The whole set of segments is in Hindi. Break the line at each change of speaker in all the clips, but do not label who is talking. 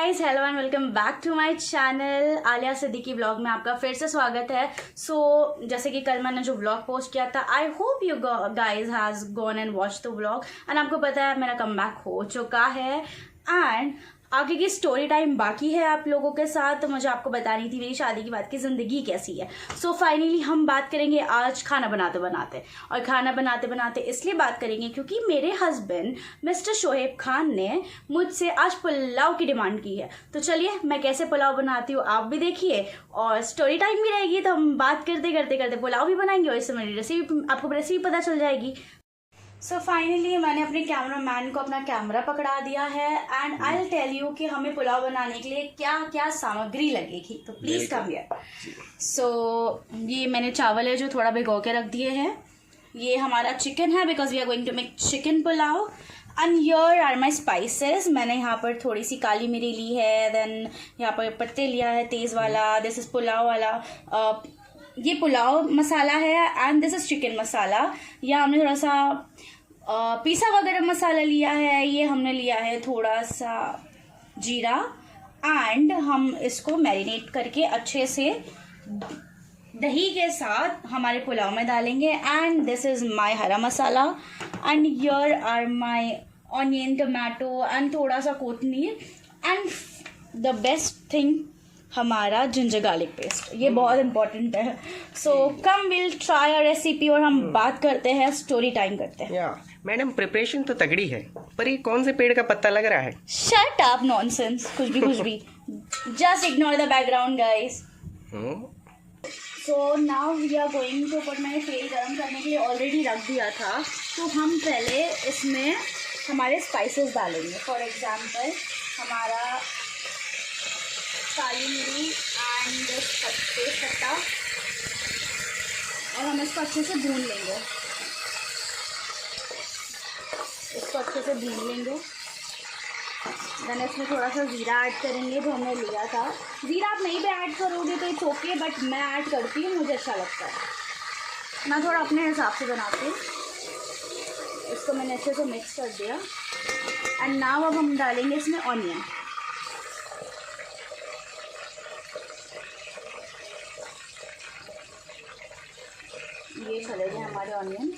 Guys, hello and welcome back to my channel. Alia Siddiqui vlog में आपका फिर से स्वागत है। जैसे कि कल मैंने जो व्लॉग पोस्ट किया था, I hope you guys has gone and watch the vlog and आपको पता है मेरा कमबैक हो चुका है एंड आगे की स्टोरी टाइम बाकी है आप लोगों के साथ। तो मुझे आपको बतानी थी मेरी शादी के बाद की ज़िंदगी कैसी है। फाइनली हम बात करेंगे आज खाना बनाते बनाते, और खाना बनाते बनाते इसलिए बात करेंगे क्योंकि मेरे हस्बैंड मिस्टर शोएब खान ने मुझसे आज पुलाव की डिमांड की है। तो चलिए मैं कैसे पुलाव बनाती हूँ आप भी देखिए, और स्टोरी टाइम भी रहेगी तो हम बात करते करते करते पुलाव भी बनाएंगे और इससे मेरी रेसिपी आपको रेसिपी पता चल जाएगी। फाइनली मैंने अपने कैमरामैन को अपना कैमरा पकड़ा दिया है and I will tell you कि हमें पुलाव बनाने के लिए क्या क्या सामग्री लगेगी। तो प्लीज कम हियर। ये मैंने चावल है जो थोड़ा भिगो के रख दिए हैं। ये हमारा चिकन है because we are going to make chicken pulao. And here are my spices. मैंने यहाँ पर थोड़ी सी काली मिरी ली है, देन यहाँ पर पत्ते लिया है तेज वाला, दिस इज पुलाव वाला, ये पुलाव मसाला है एंड दिस इज चिकन मसाला। या हमने थोड़ा सा पीसा हुआ गरम मसाला लिया है। ये हमने लिया है थोड़ा सा जीरा एंड हम इसको मैरिनेट करके अच्छे से दही के साथ हमारे पुलाव में डालेंगे। And this is my hara masala and here are my onion, tomato and थोड़ा सा कोथिमीर एंड द बेस्ट थिंग हमारा जिंजर गार्लिक पेस्ट। ये बहुत इंपॉर्टेंट है। Come will try a recipe और हम बात करते हैं, स्टोरी टाइम करते हैं।
मैडम प्रिपरेशन तो तगड़ी है, पर ये कौन से पेड़ का पत्ता लग रहा है?
शट अप, नॉनसेंस, कुछ भी just ignore the background guys. So now we are going to put, मैंने तेल गरम करने के लिए ऑलरेडी रख दिया था। तो हम पहले इसमें हमारे स्पाइसेस डालेंगे। फॉर एग्जाम्पल हमारा काली मिरी एंड तेजपत्ता, और हम इसको अच्छे से भून लेंगे। देन इसमें थोड़ा सा ज़ीरा ऐड करेंगे जो हमने लिया था। ज़ीरा आप नहीं भी ऐड करोगे तो इट्स ओके, बट मैं ऐड करती हूँ, मुझे अच्छा लगता है। मैं थोड़ा अपने हिसाब से बनाती हूँ। इसको मैंने अच्छे से मिक्स कर दिया एंड नाउ अब हम डालेंगे इसमें ऑनियन। ये चले गए हमारे ऑनियन।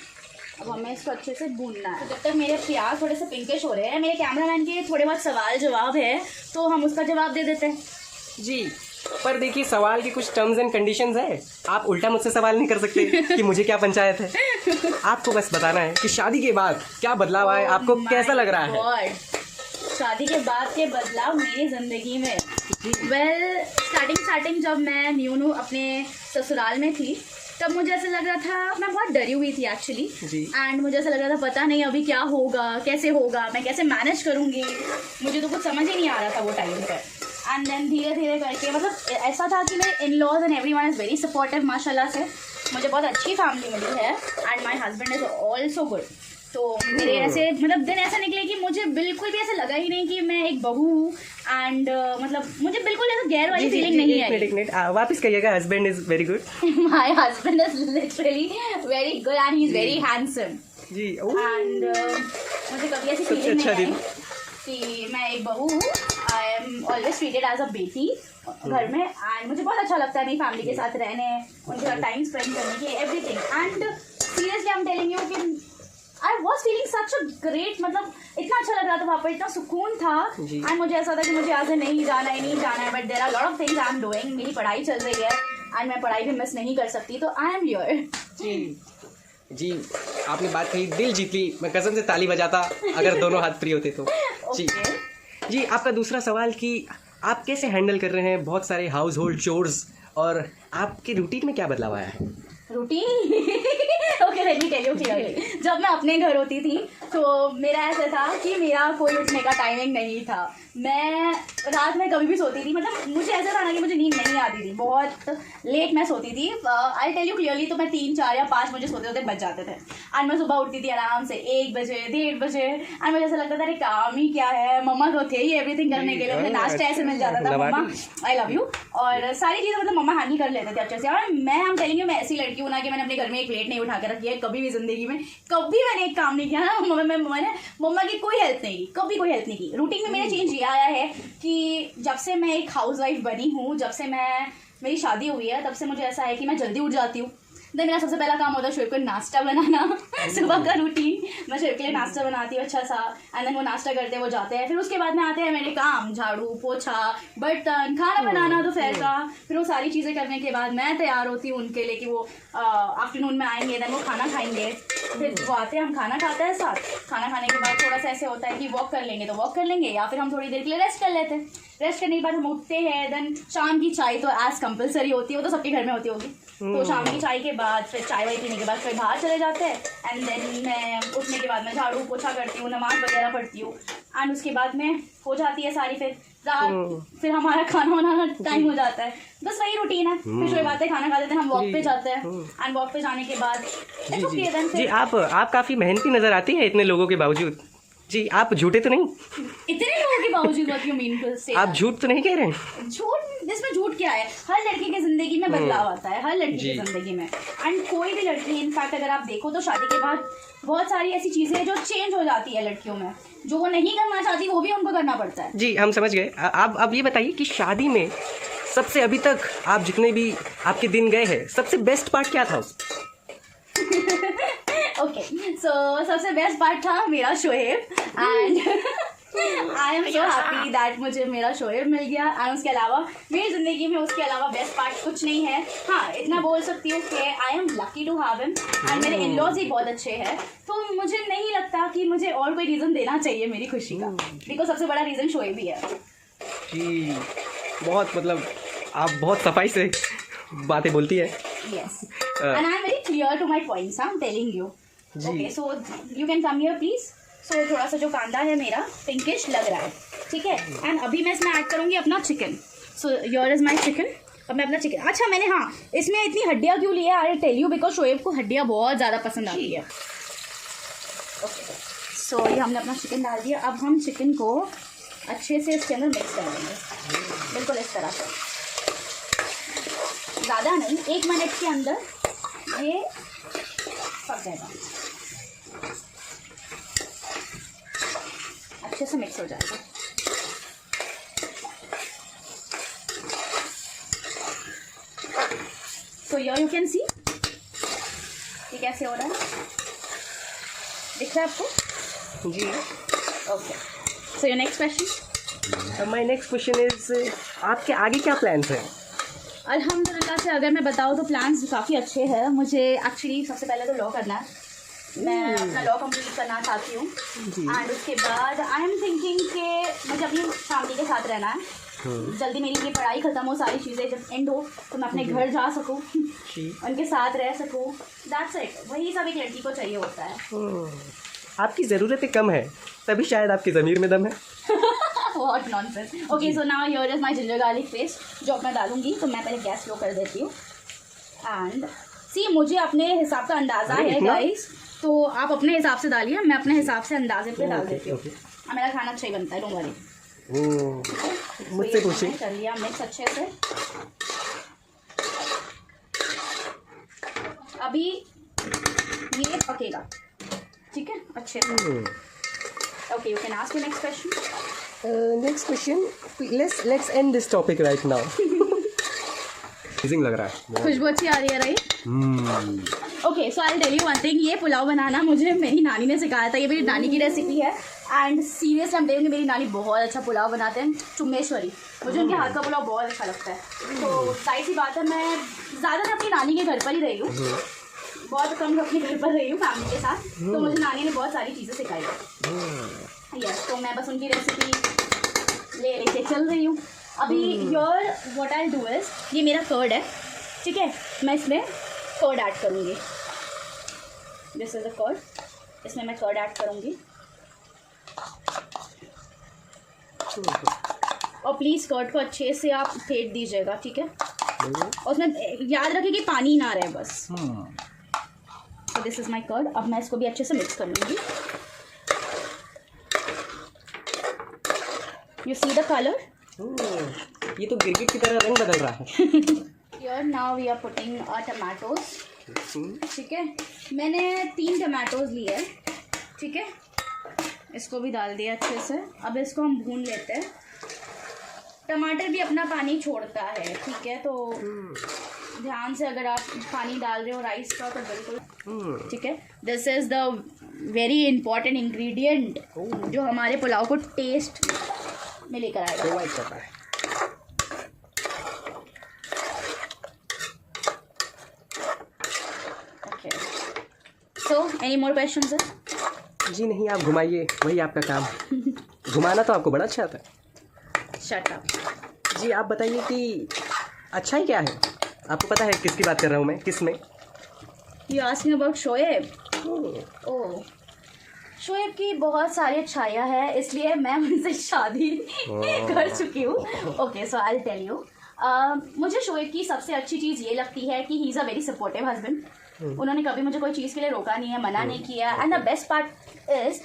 अब हमें इसको अच्छे से भूनना है। तो जब तक मेरे प्याज थोड़े से पिंकिश हो रहे हैं, मेरे कैमरामैन के थोड़े बहुत सवाल जवाब है तो हम उसका जवाब दे देते हैं।
जी, पर देखिए सवाल की कुछ टर्म्स एंड कंडीशंस है। आप उल्टा मुझसे सवाल नहीं कर सकते कि मुझे क्या पंचायत है। आपको बस बताना है कि शादी के बाद क्या बदलाव आए, आपको कैसा लग रहा है?
शादी के बाद के बदलाव मेरी जिंदगी में, स्टार्टिंग जब मैं न्यू अपने ससुराल में थी तब मुझे ऐसा लग रहा था, मैं बहुत डरी हुई थी एक्चुअली, एंड मुझे ऐसा लग रहा था पता नहीं अभी क्या होगा, कैसे होगा, मैं कैसे मैनेज करूँगी, मुझे तो कुछ समझ ही नहीं आ रहा था वो टाइम पर। एंड देन धीरे धीरे करके, मतलब ऐसा था कि मेरे in laws and everyone is very supportive माशाल्लाह से। मुझे बहुत अच्छी फैमिली मिली है and my husband is also good. तो मेरे ऐसे दिन ऐसा निकले कि मुझे बिल्कुल भी ऐसा लगा ही नहीं कि मैं एक बहू हूँ एंड मतलब मुझे बिल्कुल ऐसा गैर वाली फीलिंग नहीं है।
एक मिनट वापस कहिएगा। Husband is very good.
My husband is literally very good and he is very handsome
जी।
एंड मुझे कभी ऐसी फीलिंग नहीं है कि मैं एक बहू हूँ। I am always treated as a beti घर में एंड मुझे बहुत अच्छा लगता है मेरी फैमिली के साथ रहने, उनके साथ टाइम स्पेंड करने की, everything. And seriously I am telling you कि I was feeling such a great, मतलब इतना अच्छा लग रहा था वहाँ पर, इतना सुकून था। एंड मुझे ऐसा था कि मुझे यहाँ से नहीं जाना है, but there are lot of things I am doing. मेरी पढ़ाई चल रही है एंड मैं पढ़ाई भी मिस नहीं कर सकती, तो आई एम हियर।
जी, आपने बात कही, दिल जीत ली। मैं कसम से ताली बजाता अगर दोनों हाथ फ्री होते तो। जी, आपका दूसरा सवाल कि आप कैसे हैंडल कर रहे हैं बहुत सारे हाउस होल्ड चोर्स, और आपके रूटीन में क्या बदलाव आया है?
Routine okay, let me tell you clearly. जब मैं अपने घर होती थी तो मेरा ऐसा था कि मेरा कोई उठने का टाइमिंग नहीं था। मैं रात में कभी भी सोती थी, मतलब मुझे ऐसा था ना कि मुझे नींद नहीं आती थी, बहुत लेट मैं सोती थी। आई टेल यू क्लियरली, तो मैं 3, 4 या 5 मुझे सोते बच जाते थे एंड मैं सुबह उठती थी आराम से 1 बजे, 1:30 बजे एंड मुझे ऐसा लगता था अरे काम ही क्या है, मम्मा तो थे ही एवरीथिंग करने के लिए, मुझे नाश्ता ऐसे मिल जाता था, मम्मा आई लव यू, और सारी चीज़ें मतलब मम्मा हैंडल कर लेते थे अच्छे से। और मैं हम टेलिंग यू, मैं ऐसी लड़की हूँ ना कि मैंने अपने घर में एक प्लेट नहीं उठा कर किया है कभी भी जिंदगी में। कभी मैंने एक काम नहीं किया ना मैंने मम्मा की कोई हेल्प नहीं की, कभी कोई हेल्प नहीं की। रूटीन में मैंने चेंज ये आया है कि जब से मैं एक हाउसवाइफ बनी हूँ, जब से मेरी शादी हुई है, तब से मुझे ऐसा है कि मैं जल्दी उठ जाती हूँ। देन मेरा सबसे पहला काम होता है शोएब को नाश्ता बनाना। सुबह का रूटीन, मैं शोएब के लिए नाश्ता बनाती हूँ अच्छा सा, एंड देन वो नाश्ता करते हैं, वो जाते हैं। फिर उसके बाद में आते हैं मेरे काम, झाड़ू पोछा, बर्तन, खाना बनाना दोपहर का। फिर वो सारी चीज़ें करने के बाद मैं तैयार होती हूँ उनके लिए कि वो आफ्टरनून में आएंगे, देन वो खाना खाएंगे। फिर वो आते हैं, हम खाना खाते हैं साथ। खाना खाने के बाद थोड़ा सा ऐसे होता है कि वॉक कर लेंगे तो वॉक कर लेंगे, या फिर हम थोड़ी देर के लिए रेस्ट कर लेते हैं। रेस्ट करने के बाद हम उठते हैं, देन शाम की चाय तो एज कंपलसरी होती है, वो तो सबके घर में होती होगी। तो शाम की चाय के बाद फिर चाय वाय पीने के बाद फिर बाहर चले जाते हैं, एंड देन मैं उठने के बाद मैं झाड़ू पोछा करती हूँ, नमाज वगैरह पढ़ती हूँ, एंड उसके बाद में हो जाती है सारी फिर रात। फिर हमारा खाना बनाना टाइम हो जाता है। बस वही रूटीन है। फिर शोएब आते हैं, खाना खा लेते हैं, हम वॉक पे जाते हैं, एंड वॉक पे जाने के बाद
जी आप काफ़ी मेहनती नज़र आती है इतने लोगों के बावजूद। जी आप झूठे तो नहीं?
इतने लोगों के बावजूद what you mean to say
आप
that?
झूठ तो नहीं कह रहे हैं?
झूठ, इसमें झूठ क्या है? हर लड़की की जिंदगी में बदलाव आता है, हर लड़की की जिंदगी में। एंड कोई भी लड़की, इनफैक्ट अगर आप देखो तो शादी के बाद बहुत सारी ऐसी चीजें हैं जो चेंज हो जाती है लड़कियों में, जो वो नहीं करना चाहती वो भी उनको करना पड़ता है।
जी हम समझ गए। आप अब ये बताइए कि शादी में सबसे अभी तक आप जितने भी आपके दिन गए हैं, सबसे बेस्ट पार्ट क्या था?
ओके, सो सबसे बेस्ट पार्ट था मेरा Shoaib, and I am so happy that मुझे मेरा शोएब मिल गया। एंड उसके अलावा मेरी ज़िंदगी में उसके अलावा बेस्ट पार्ट कुछ नहीं है। हाँ, इतना बोल सकती हूँ कि I am lucky to have him, and मेरे इन लॉज ही बहुत अच्छे हैं। तो मुझे नहीं लगता कि मुझे और कोई रीज़न देना चाहिए मेरी खुशी का, बिकॉज सबसे बड़ा रीज़न शोएब ही है।
जी बहुत, मतलब आप बहुत सफाई से बातें बोलती है।
Yes, and I'm very clear to my points. I'm telling you. Okay, so you can come here, please. So थोड़ा सा जो कांदा है मेरा पिंकिश लग रहा है, ठीक है। एंड अभी मैं इसमें ऐड करूँगी अपना chicken. So your is my chicken. अब मैं अपना चिकन, अच्छा मैंने, हाँ, इसमें इतनी हड्डियाँ क्यों ली है? I tell you, because Shoaib को हड्डियाँ बहुत ज़्यादा पसंद आती है। ओके, सो ये हमने अपना चिकन डाल दिया। अब हम चिकन को अच्छे से इसके अंदर मिक्स कर लेंगे, बिल्कुल इस तरह से, ज़्यादा नहीं, 1 मिनट के अंदर ये पक जाएगा, अच्छे से मिक्स हो जाएगा। तो यू कैन सी ये कैसे हो रहा है, दिख रहा है आपको?
जी
okay, so your next question.
My next question is, आपके आगे क्या प्लान्स हैं?
अल्हम्दुलिल्लाह से अगर मैं बताऊँ तो प्लान्स काफ़ी अच्छे हैं। मुझे एक्चुअली सबसे पहले तो लॉ करना है, मैं अपना लॉ कंप्लीट करना चाहती हूँ, एंड उसके बाद आई एम थिंकिंग कि मुझे अपनी फैमिली के साथ रहना है। जल्दी मेरी ये पढ़ाई ख़त्म हो, सारी चीज़ें जब एंड हो तो मैं अपने घर जा सकूँ, उनके साथ रह सकूँ। दैट्स इट, वही सब एक लड़की को चाहिए होता है।
आपकी ज़रूरतें कम है, तभी शायद आपकी ज़मीर में दम है।
What nonsense. Okay, so now here is my ginger garlic paste जो अब मैं डालूंगी। तो मैं पहले गैस स्लो कर देती हूँ, एंड सी मुझे अपने हिसाब का अंदाज़ा है गाइस, तो आप अपने हिसाब से डालिए, मैं अपने हिसाब से अंदाजे पे डाल देती हूँ। मेरा खाना अच्छा ही बनता है, डोंट वरी।
मुझसे पूछिए।
कर लिया मिक्स अच्छे से। अभी ये पकेगा, ठीक है, अच्छे से। Okay, you can ask your next question.
Next question, let's end this topic right now. लग रहा है,
खुशबू अच्छी आ रही है, right? Okay, so I tell you one thing, ये पुलाव बनाना मुझे मेरी नानी ने सिखाया था। ये मेरी नानी की रेसिपी है, एंड सीरियसली हम देखेंगे, मेरी नानी बहुत अच्छा पुलाव बनाते हैं, चुम्मेश्वरी। मुझे उनके हाथ का पुलाव बहुत अच्छा लगता है। तो जाहिर सी बात है, मैं ज़्यादातर अपनी नानी के घर पर ही रही हूँ, बहुत कम अपने घर पर रही हूँ फैमिली के साथ। तो मुझे नानी ने बहुत सारी चीज़ें सिखाई है। यस, तो मैं बस उनकी रेसिपी ले लेके चल रही हूँ अभी। Your what I do is, ये मेरा कर्ड है, ठीक है, मैं इसमें कर्ड ऐड करूँगी। दिस इज़ अ कर्ड, इसमें मैं कर्ड ऐड करूँगी। और प्लीज़ कर्ड को अच्छे से आप फेंट दीजिएगा, ठीक है, और उसमें याद रखिए कि पानी ना रहे बस। तो दिस इज़ माई कर्ड। अब मैं इसको भी अच्छे से मिक्स कर लूँगी। यू सी द कलर,
ये तो गिरगिट की तरह रंग बदल रहा है।
Here now we are putting our tomatoes. ठीक है, मैंने 3 टमाटोज लिए हैं, ठीक है, इसको भी डाल दिया अच्छे से। अब इसको हम भून लेते हैं। टमाटर भी अपना पानी छोड़ता है, ठीक है, तो ध्यान से अगर आप पानी डाल रहे हो राइस का तो बिल्कुल ठीक है। This is the very important ingredient जो हमारे पुलाव को टेस्ट में लेकर आएगा। So, any more questions, sir?
जी नहीं, आप घुमाइए, वही आपका काम। घुमाना तो आपको बड़ा अच्छा आता है।
Shut up.
जी आप बताइए कि अच्छा ही क्या है? आपको पता है किसकी बात कर रहा हूँ मैं, किस में?
You asking about Shoaib? ओह, शोएब की बहुत सारी अच्छाइयाँ हैं, इसलिए मैं उनसे शादी कर चुकी हूँ। Okay, so I will tell you. मुझे शोएब की सबसे अच्छी चीज़ ये लगती है कि he is a very supportive husband. उन्होंने कभी मुझे कोई चीज़ के लिए रोका नहीं है, मना नहीं किया। And the best part is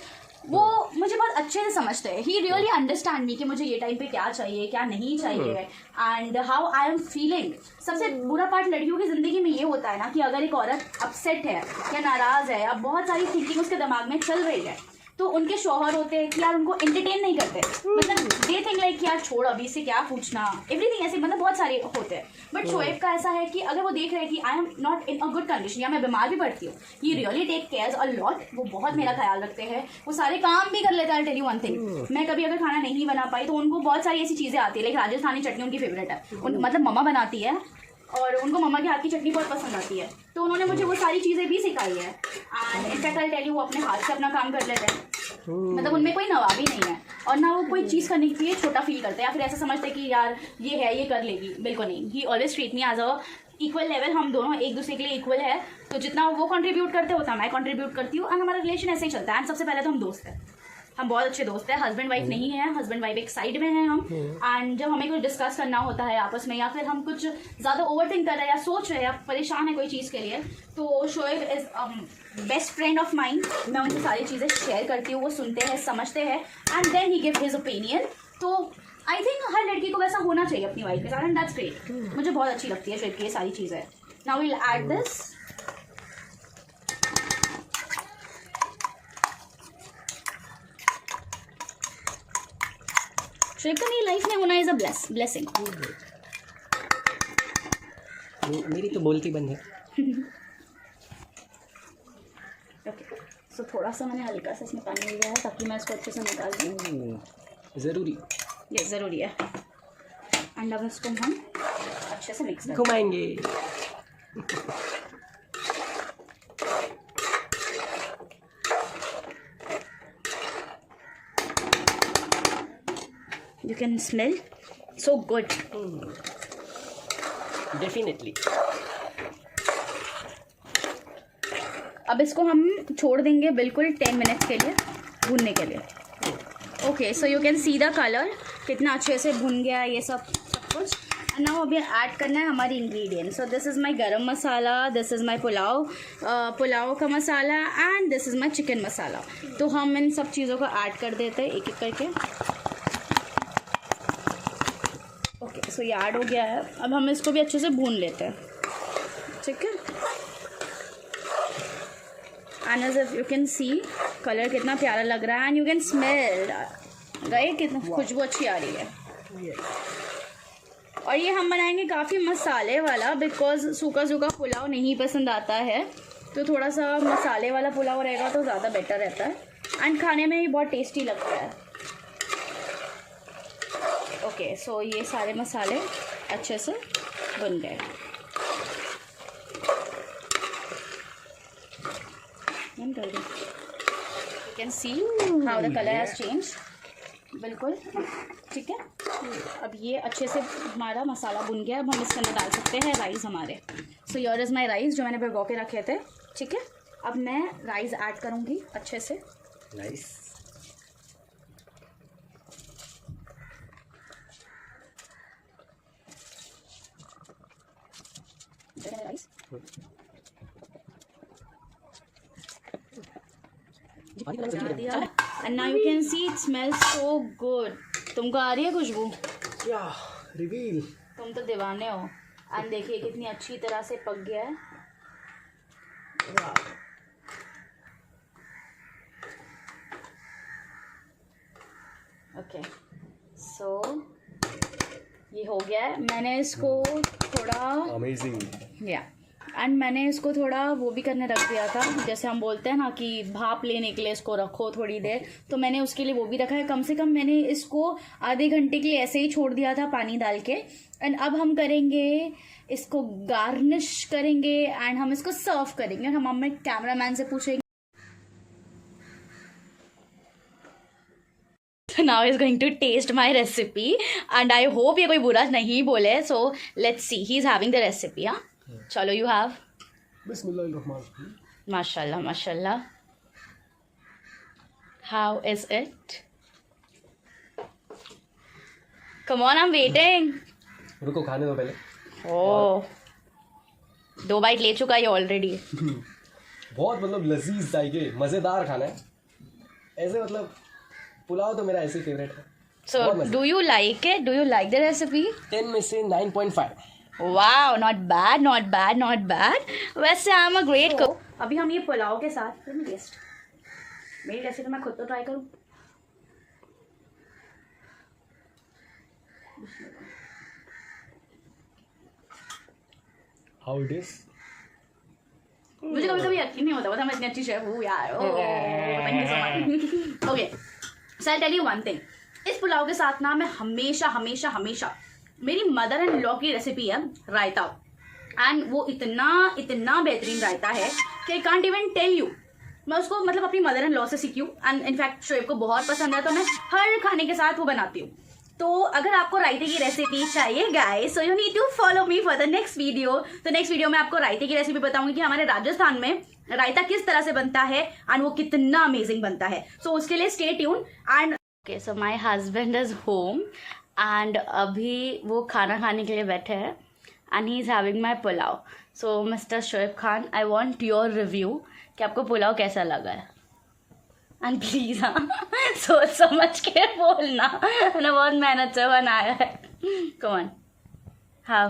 वो मुझे बहुत अच्छे से समझते हैं। ही रियली अंडरस्टैंड मी कि मुझे ये टाइम पे क्या चाहिए, क्या नहीं चाहिए, and how I am feeling. सबसे बुरा पार्ट लड़कियों की ज़िंदगी में ये होता है ना कि अगर एक औरत अपसेट है या नाराज़ है या बहुत सारी थिंकिंग उसके दिमाग में चल रही है, तो उनके शौहर होते हैं कि यार उनको एंटरटेन नहीं करते, मतलब दे थिंक लाइक यार छोड़ अभी से क्या पूछना, एवरीथिंग ऐसे, मतलब बहुत सारे होते हैं। बट शोएब का ऐसा है कि अगर वो देख रहे हैं कि I am not in a good condition या मैं बीमार भी पड़ती हूँ, he really take cares a lot. वो बहुत मेरा ख्याल रखते हैं, वो सारे काम भी कर लेते हैं। I tell you one thing, मैं कभी अगर खाना नहीं बना पाई तो उनको बहुत सारी ऐसी चीज़ें आती है, लाइक राजस्थानी चटनी उनकी फेवरेट है, मतलब मम्मा बनाती है और उनको मम्मा के हाथ की चटनी बहुत पसंद आती है, तो उन्होंने मुझे वो सारी चीज़ें भी सिखाई है। And in fact I tell you वो अपने हाथ से अपना काम कर लेते हैं, मतलब उनमें कोई नवाबी नहीं है और ना वो कोई चीज़ करने के लिए छोटा फील करते हैं या फिर ऐसा समझते हैं कि यार ये है, ये कर लेगी, बिल्कुल नहीं। He always treat me as a equal level. हम दोनों एक दूसरे के लिए इक्वल है, तो जितना वो कंट्रीब्यूट करते हैं उतना मैं कंट्रीब्यूट करती हूँ, एंड हमारा रिलेशन ऐसे ही चलता है। एंड सबसे पहले तो हम दोस्त हैं, हम बहुत अच्छे दोस्त हैं, हस्बैंड वाइफ नहीं है, हस्बैंड वाइफ एक साइड में है हम। एंड जब हमें कुछ डिस्कस करना होता है आपस में या फिर हम कुछ ज़्यादा ओवर थिंक कर रहे हैं या सोच रहे हैं या परेशान है कोई चीज़ के लिए, तो Shoaib is best friend of mind. मैं उनसे सारी चीज़ें शेयर करती हूँ, वो सुनते हैं, समझते हैं, and then he give his opinion. तो आई थिंक हर लड़की को वैसा होना चाहिए अपनी वाइफ के साथ, एंड दैट्स ग्रेट। मुझे बहुत अच्छी लगती है शोएब की ये सारी चीज़ें। Now will add this. Shoaib का मेरी लाइफ में होना इज अ ब्लेसिंग।
मेरी तो बोलती बंद है।
ओके, सो थोड़ा सा मैंने हल्का सा इसमें पानी लिया है ताकि मैं इसको अच्छे से निकाल दूँ।
ज़रूरी,
ये ज़रूरी है। एंड अब इसको हम अच्छे से मिक्स करें,
घुमाएंगे।
You can smell so good.
Definitely.
अब इसको हम छोड़ देंगे बिल्कुल 10 मिनट्स के लिए भूनने के लिए। Okay, so you can see the colour कितना अच्छे से भुन गया ये सब कुछ। एंड नाउ अभी ऐड करना है हमारी ingredient. So this is my garam masala, this is my pulao का masala, and this is my chicken masala. तो हम इन सब चीज़ों को ऐड कर देते हैं एक एक करके। ओके, सो ये ऐड हो गया है। अब हम इसको भी अच्छे से भून लेते हैं, ठीक है। And as if you can see colour कितना प्यारा लग रहा है, and you can smell, right, कितना खुशबू अच्छी आ रही है। और ये हम बनाएंगे काफ़ी मसाले वाला, बिकॉज सूखा सूखा पुलाव नहीं पसंद आता है, तो थोड़ा सा मसाले वाला पुलाव रहेगा तो ज़्यादा बेटर रहता है, एंड खाने में भी बहुत टेस्टी लगता है। ओके, सो ये सारे मसाले अच्छे से बन गए। You can see how the colour has change, बिल्कुल ठीक है। अब ये अच्छे से हमारा मसाला बुन गया। अब हम इसके अंदर डाल सकते हैं राइस हमारे। So your is my rice जो मैंने भिगो के रखे थे, ठीक है। अब मैं राइस ऐड करूँगी अच्छे से।
Nice.
Rice and now you can see it smells so good. तुमको आ रही है खुशबू?
क्या रिवील,
तुम तो दीवाने हो। एंड देखिए कितनी अच्छी तरह से पक गया है। ओके सो ये हो गया है। मैंने इसको थोड़ा
अमेजिंग
या एंड मैंने इसको थोड़ा वो भी करने रख दिया था, जैसे हम बोलते हैं ना कि भाप लेने के लिए इसको रखो थोड़ी देर, तो मैंने उसके लिए वो भी रखा है। कम से कम मैंने इसको आधे घंटे के लिए ऐसे ही छोड़ दिया था पानी डाल के। एंड अब हम करेंगे इसको गार्निश करेंगे एंड हम इसको सर्व करेंगे। हम अपने कैमरामैन से पूछेंगे। Now is going to test my recipe and I hope ये कोई बुरा नहीं बोले। So let's see, he is having the recipe. हाँ चलो, यू हैव।
बिस्मिल्लाहिर्रहमानिर्रहीम।
माशाल्लाह माशाल्लाह। How is it? Come on, I am waiting.
रुको, खाने दो पहले।
ओह, 2 बाइट ले चुका है ऑलरेडी।
बहुत मतलब लजीज जायके, मज़ेदार खाना है ऐसे। मतलब पुलाव तो मेरा ऐसे फेवरेट है।
So do you like it? Do you like the recipe?
10 में से 9.5।
Wow, not bad not bad not bad. वैसे I am a great cook. अभी हम ये पुलाव के साथ मेरी रेसिपी मैं खुद तो ट्राई करूँ।
How it is?
मुझे कभी कभी यकीन नहीं होता मैं इतनी अच्छी शेफ हूँ यार। Thank you so much. Okay so I tell you one thing, इस पुलाव के साथ ना मैं हमेशा हमेशा हमेशा मेरी मदर एंड लॉ की रेसिपी है रायता, एंड वो इतना इतना बेहतरीन रायता है कि I can't even tell you. मैं उसको मतलब अपनी मदर एंड लॉ से सीखी हूँ एंड इनफैक्ट शोएब को बहुत पसंद है, तो मैं हर खाने के साथ वो बनाती हूँ। तो अगर आपको रायते की रेसिपी चाहिए guys, so you need to follow me for the next video. तो नेक्स्ट वीडियो में आपको रायते की रेसिपी बताऊंगी कि हमारे राजस्थान में रायता किस तरह से बनता है एंड वो कितना अमेजिंग बनता है। सो उसके लिए stay tune. And okay so my husband is home and अभी वो खाना खाने के लिए बैठे हैं and he is having my pulao. So mister Shoaib Khan, I want your review कि आपको पुलाव कैसा लगा है। एंड प्लीज हाँ सोच समझ के बोलना, मैंने बहुत मेहनत से बनाया है। कम ऑन हैव,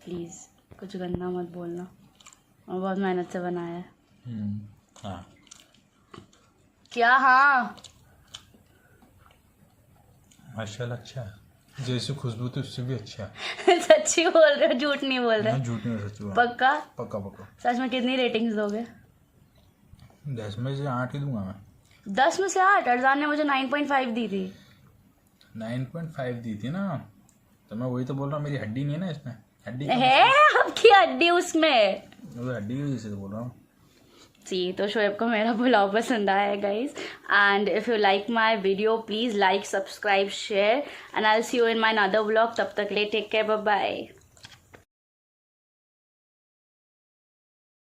प्लीज कुछ गंदा मत बोलना, मैं बहुत मेहनत से बनाया है।
हाँ
क्या हाँ?
माशाल्लाह अच्छा है, जैसे खुशबू थी उससे भी अच्छा है।
सच्ची बोल रहे हो, झूठ नहीं बोल
मैं
रहे?
झूठ नहीं बोल सकती।
पक्का?
पक्का पक्का।
सच में कितनी रेटिंग्स दोगे?
10 में से 8 ही दूंगा मैं।
10 में से 8? अर्जान ने मुझे 9.5 दी थी।
9.5 दी थी ना, तो मैं वही तो बोल रहा हूँ, मेरी हड्डी नहीं है ना इसमें। हड्डी
है आपकी हड्डी उसमें?
वो हड्डी की वजह से तो बोल रहा हूँ।
जी, तो शोएब को मेरा पुलाव पसंद आया है guys, and if you like my video please like, subscribe, share and I will see you in my another vlog. तब तक ले टेक केयर, बाय बाय।